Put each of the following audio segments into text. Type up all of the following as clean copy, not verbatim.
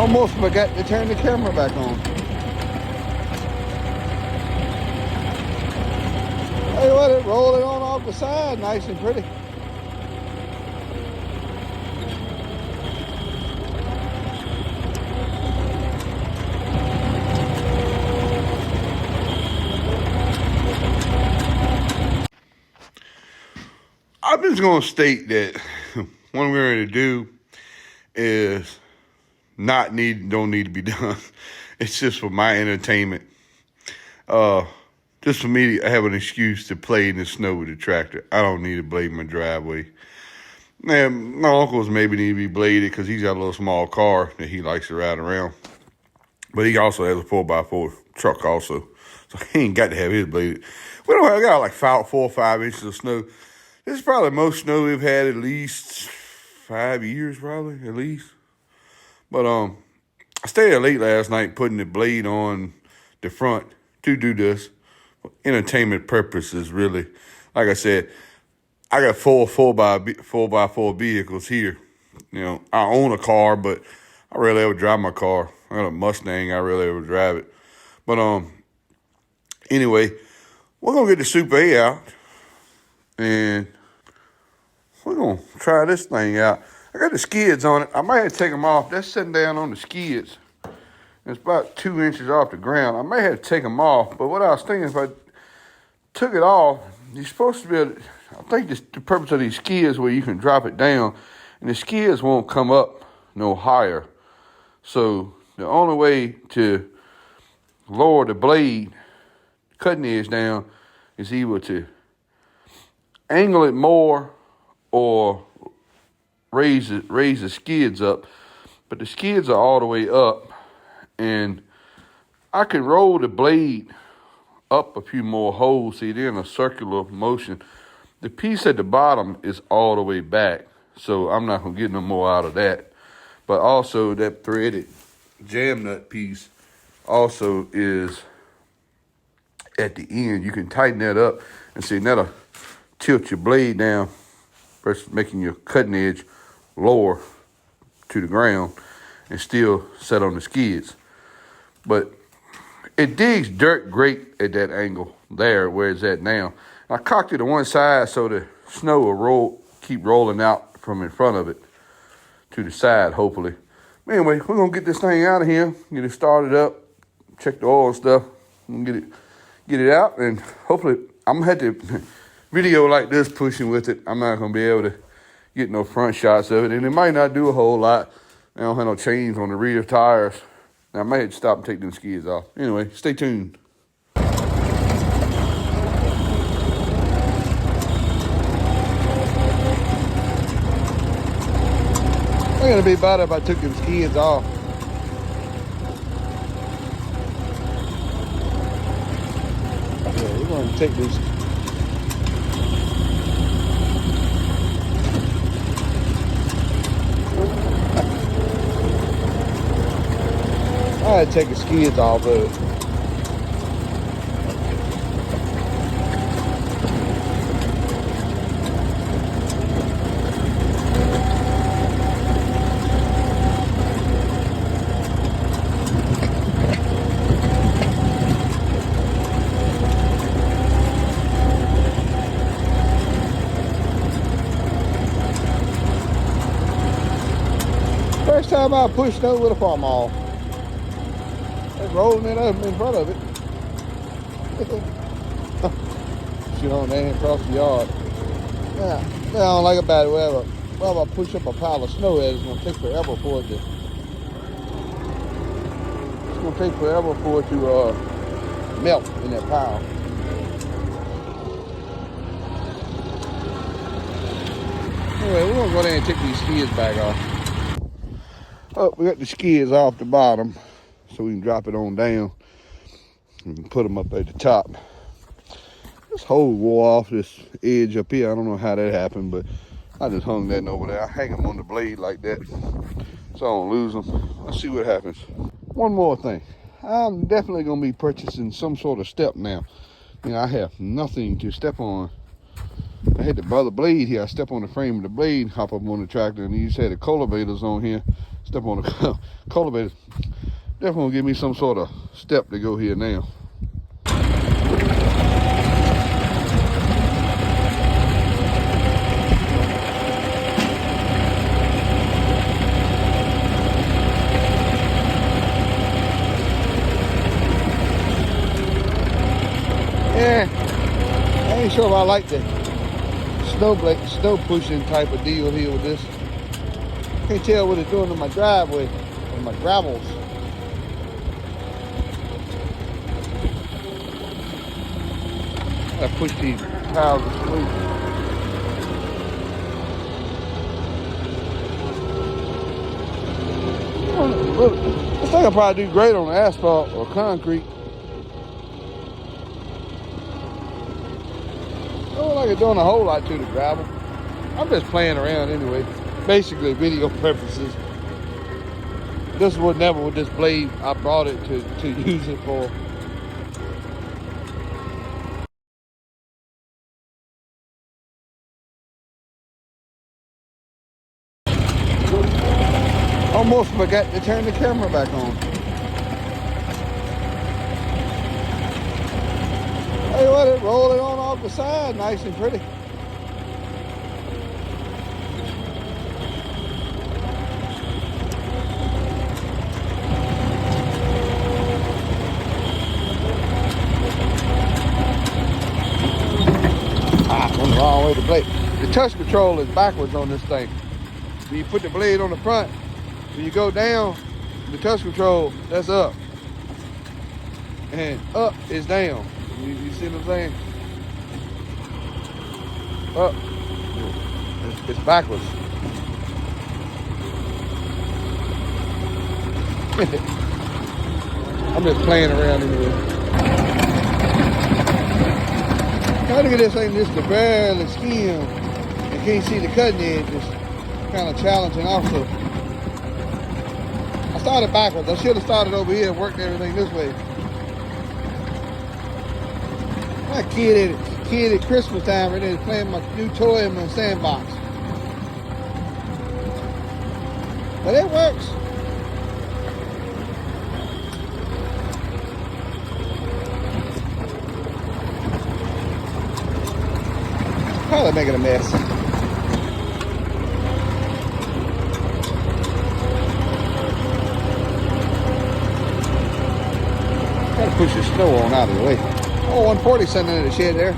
Almost forgot to turn the camera back on. Hey, what? It rolling on off the side, nice and pretty. I'm just gonna state that what we're going to do is don't need to be done. It's just for my entertainment. Just for me to have an excuse to play in the snow with the tractor. I don't need to blade my driveway. Man, my uncle's maybe need to be bladed because he's got a little small car that he likes to ride around. But he also has a 4x4 truck also. So he ain't got to have his bladed. We got like 4 or 5 inches of snow. This is probably the most snow we've had at least 5 years, probably, at least. But I stayed there late last night putting the blade on the front to do this. For entertainment purposes, really. Like I said, I got 4x4 vehicles here. You know, I own a car, but I rarely ever drive my car. I got a Mustang, I rarely ever drive it. But anyway, we're gonna get the Super A out and we're gonna try this thing out. I got the skids on it. I might have to take them off. That's sitting down on the skids. It's about 2 inches off the ground. I may have to take them off, but what I was thinking, if I took it off, you're supposed to be able to, I think the purpose of these skids where you can drop it down, and the skids won't come up no higher. So the only way to lower the blade, cutting edge down, is either to angle it more or raise the skids up. But the skids are all the way up, and I can roll the blade up a few more holes, see they're in a circular motion. The piece at the bottom is all the way back, so I'm not gonna get no more out of that. But also that threaded jam nut piece also is at the end. You can tighten that up and see that'll tilt your blade down versus making your cutting edge lower to the ground and still set on the skids. But it digs dirt great at that angle there where it's at now. I cocked it to one side so the snow will keep rolling out from in front of it to the side, hopefully. Anyway, we're gonna get this thing out of here, get it started up, check the oil and stuff, and get it out, and hopefully I'm gonna have to video like this pushing with it. I'm not gonna be able to get no front shots of it, and it might not do a whole lot. I don't have no chains on the rear tires. Now, I might have to stop and take them skids off. Anyway, stay tuned. I think it'd be better if I took them skids off. Yeah, we're going to take this. I had to take the skids off of it. First time I pushed snow with a farmall. Rolling it up in front of it. Shit on there across the yard. Yeah, I don't like about it. Whenever I push up a pile of snow, it's gonna take forever for it to. It's gonna take forever for it to melt in that pile. Anyway, we're gonna go there and take these skids back off. Oh, we got the skids off the bottom, so we can drop it on down and put them up at the top. This hole wore off this edge up here. I don't know how that happened, but I just hung that over there. I hang them on the blade like that so I don't lose them. Let's see what happens. One more thing. I'm definitely going to be purchasing some sort of step now. You know, I have nothing to step on. I had the brother blade here. I step on the frame of the blade, hop up on the tractor, and you just had the cultivators on here. Step on the cultivator. Definitely gonna give me some sort of step to go here now. Yeah, I ain't sure if I like the snow pushing type of deal here with this. Can't tell what it's doing to my driveway and my gravels. I push these piles of snow. This thing will probably do great on asphalt or concrete. I don't like it doing a whole lot to the gravel. I'm just playing around anyway. Basically video purposes. This would never with this blade I brought it to use it for. Almost forgot to turn the camera back on. Hey, let it roll it on off the side, nice and pretty. Went the wrong way to blade. The touch control is backwards on this thing. When you put the blade on the front, when you go down, the touch control, that's up. And up is down. You see what I'm saying? Up. It's backwards. I'm just playing around anyway. Trying to get this thing just to barely skim and can't see the cutting edge is kind of challenging also. I started backwards. I should have started over here and worked everything this way. My kid at Christmas time right there is playing my new toy in my sandbox. But it works. Probably making a mess. Gotta push the snow on out of the way. Oh, 140 sitting in the shed there.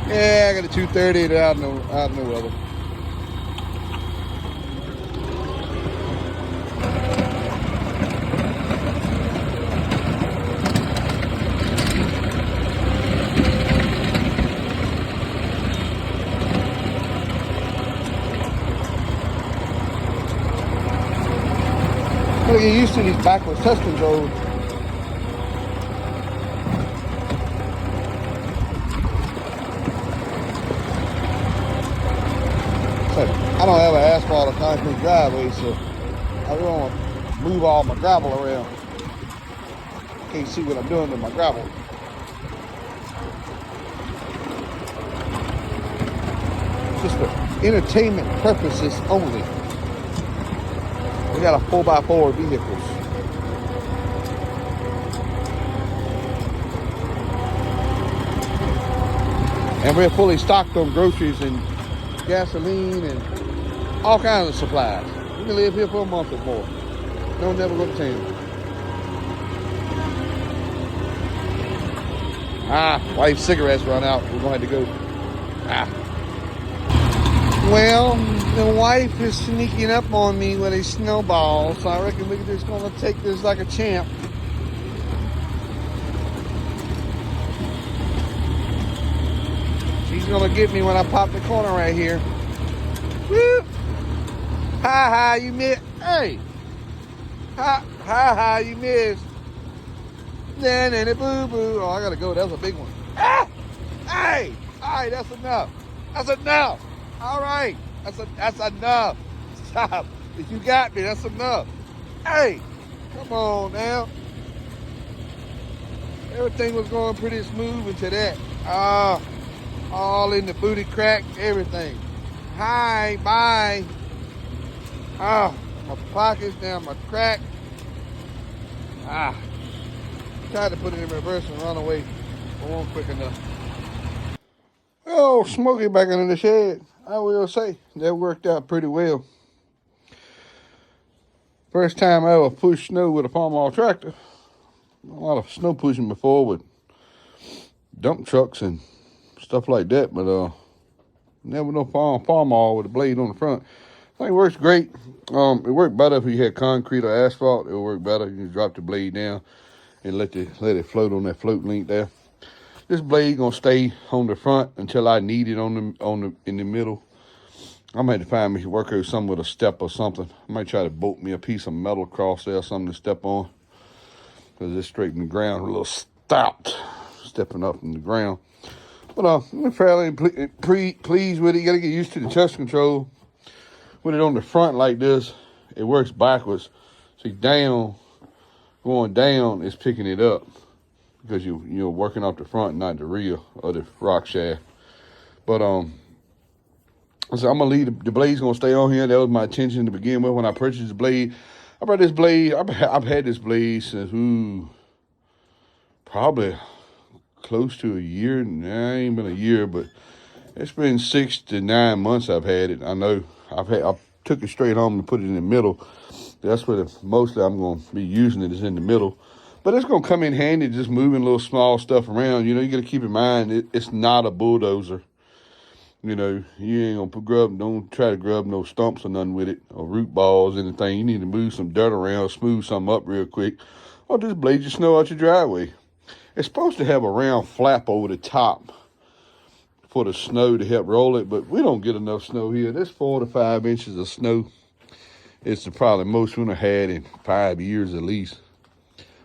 Yeah, I got a 230 out in the weather. Gotta get used to these backwards touch controls. I don't have an asphalt or concrete driveway, so I don't want to move all my gravel around. Can't see what I'm doing with my gravel. Just for entertainment purposes only. We got a 4x4 vehicles. And we're fully stocked on groceries and gasoline and all kinds of supplies. We can live here for a month or more. Don't never go to town. Wife's cigarettes run out. We're going to have to go. Well, the wife is sneaking up on me with a snowball, so I reckon we're just going to take this like a champ. She's going to get me when I pop the corner right here. Woo! Ha, you missed. Hey! Ha, you missed. Then and it boo-boo. Oh, I got to go. That was a big one. Ah! Hey! All right, that's enough. That's enough. All right, that's enough. Stop. If you got me, that's enough. Hey, come on now. Everything was going pretty smooth until that. All in the booty crack, everything. Hi, bye. my pockets, down my crack. Tried to put it in reverse and run away. It wasn't quick enough. Oh, Smokey back in the shed. I will say, that worked out pretty well. First time I ever pushed snow with a farmall tractor. A lot of snow pushing before with dump trucks and stuff like that, but never no farmall with a blade on the front. I think it works great. It worked better if you had concrete or asphalt. It would work better. You just drop the blade down and let it float on that float link there. This blade gonna stay on the front until I need it in the middle. I might have to find me work out something with a step or something. I might try to bolt me a piece of metal across there, something to step on, because it's straight in the ground, a little stout, stepping up in the ground. But I'm fairly pleased with it. You gotta get used to the touch control. With it on the front like this, it works backwards. See, going down is picking it up because you're working off the front, not the rear of the rock shaft. But so I'm gonna leave the blade's gonna stay on here. That was my intention to begin with when I purchased the blade. I brought this blade. I've had this blade since probably close to a year. Nah, it ain't been a year, but it's been 6 to 9 months I've had it. I know I took it straight home and put it in the middle. That's where mostly I'm gonna be using it, is in the middle. But it's gonna come in handy just moving little small stuff around. You know, you gotta keep in mind it's not a bulldozer. You know, you ain't gonna don't try to grub no stumps or nothing with it, or root balls, anything. You need to move some dirt around, smooth something up real quick, or just blade your snow out your driveway. It's supposed to have a round flap over the top for the snow to help roll it, but we don't get enough snow here. There's 4 to 5 inches of snow. It's probably most we've had in 5 years at least.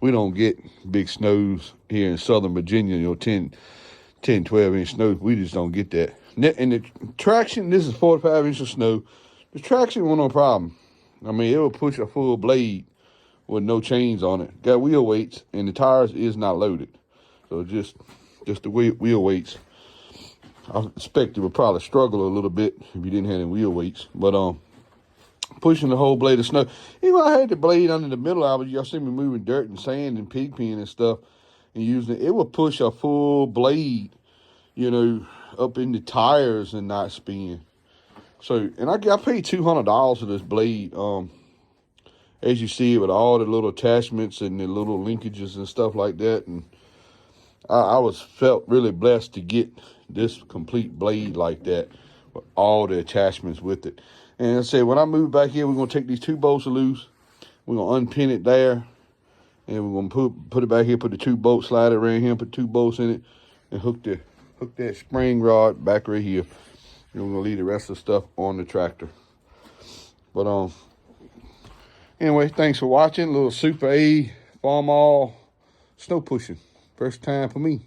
We don't get big snows here in Southern Virginia, 10, 12-inch snow. We just don't get that. And the traction, this is 4 to 5 inches of snow. The traction was no problem. I mean, it will push a full blade with no chains on it. Got wheel weights, and the tires is not loaded. So just the wheel weights. I expect it would probably struggle a little bit if you didn't have any wheel weights. But pushing the whole blade of snow. Even I had the blade under the middle of it. Y'all see me moving dirt and sand and pig pen and stuff and using it. It would push a full blade, up in the tires and not spin. So, and I paid $200 for this blade. As you see, with all the little attachments and the little linkages and stuff like that. And I felt really blessed to get this complete blade like that with all the attachments with it. And I said, when I move back here, we're going to take these 2 bolts loose. We're going to unpin it there. And we're going to put it back here, put the 2 bolts, slide it right here, put 2 bolts in it, and hook that spring rod back right here. And we're going to leave the rest of the stuff on the tractor. But anyway, thanks for watching. A little Super A farmall snow pushing. First time for me.